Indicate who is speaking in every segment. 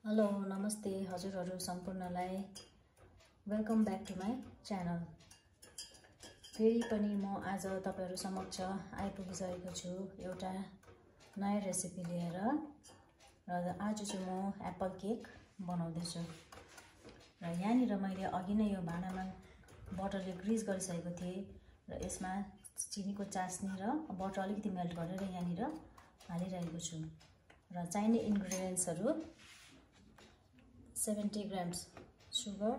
Speaker 1: Hello नमस्ते हजुरहरु सम्पूर्णलाई welcome back to my channel. फेरि पनि म आज तपाईहरु समक्ष आइपुगिसकेको छु एउटा नयाँ रेसिपी लिएर। र आज चाहिँ म एप्पल केक बनाउँदै छु। र यहाँनिर मैले अघि नै यो भाँडामा बटरले ग्रीस गरिसकेको थिएँ र यसमा चिनीको चास्नी र बटर अलिकति मेल्ट गरेर यहाँनिर हालिरहेको छु। र चाहिने इन्ग्रेडियन्ट्सहरु 70 ग्राम्स सुगर,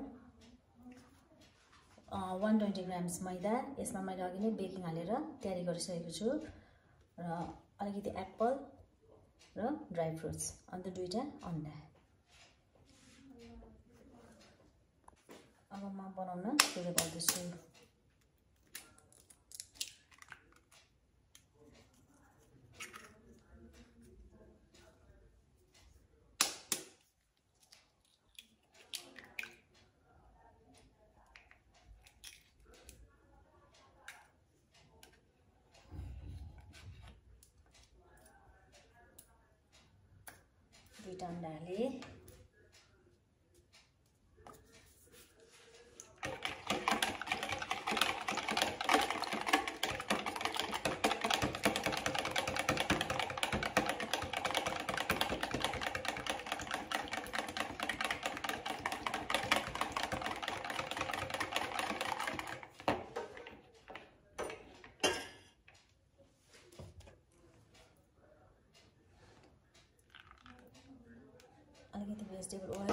Speaker 1: 120 ग्राम्स मैदा, यसमा मैले अघि नै बेकिङ हालेर तयारी गरिसकेको छु, र अलिकति एप्पल र ड्राई फ्रुट्स, अन्त दुईटा अन्डा। अब म बनाउन सुरु गर्दैछु। दुईटा अन्डा हाले, अलिकति भेजिटेबल ओइल,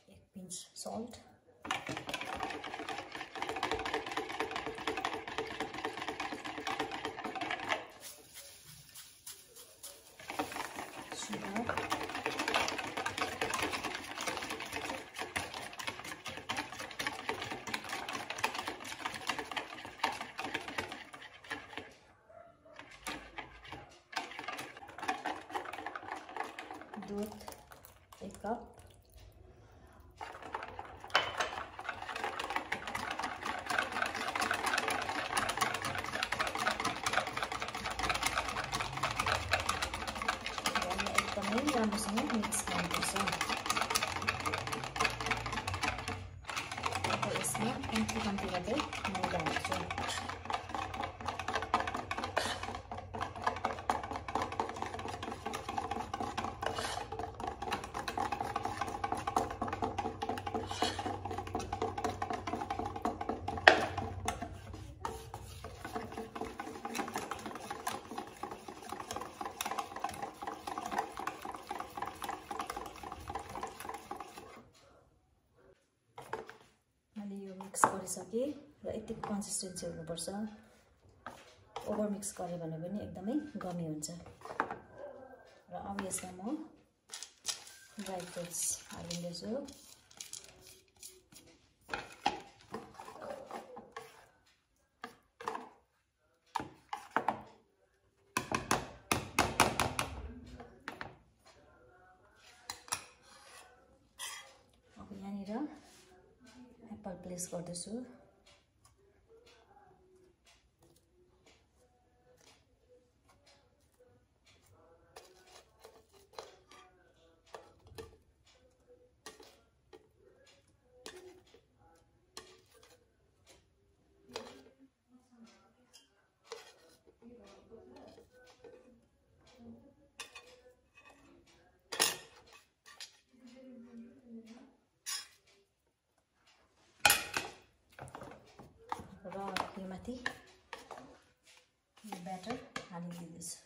Speaker 1: एक पिंच सल्ट, दूध 1 कप, एकदमै राम्रोसँग मिक्स गर्नुपर्छ। अब यसमा कम्ती गर्दै मैदा हाल्छु। मिक्स गरिसके र यतिको कन्सिस्टेन्सी हुनुपर्छ। ओभर मिक्स गरे भने पनि एकदमै गमी हुन्छ। र अब यसमा म ड्राई फ्रुट्स हालिदिन्छु। अब यहाँनिर एप्पल प्लेस गर्दैछु। र यो माथि ब्याटर हालिदिन्छु।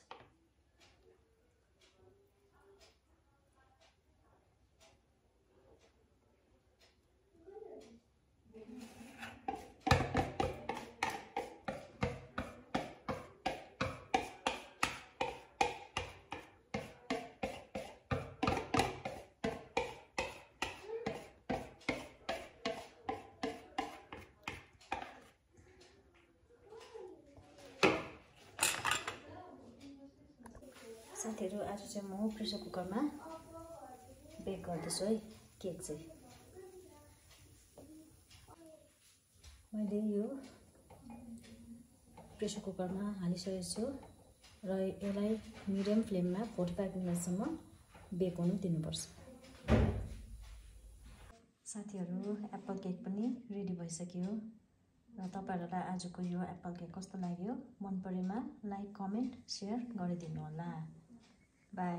Speaker 1: साथीहरू, आज चाहिँ म प्रेसर कुकरमा बेक गर्दैछु है केक चाहिँ। मैले यो प्रेसर कुकरमा हालिसकेको छु र यसलाई मिडियम फ्लेममा 45 मिनटसम्म बेक हुनु दिनुपर्छ। साथीहरू, एप्पल केक पनि रेडी भइसक्यो र तपाईहरुलाई आजको यो एप्पल केक कस्तो लाग्यो? मन परेमा लाइक, कमेन्ट, शेयर गरिदिनु होला। बाई।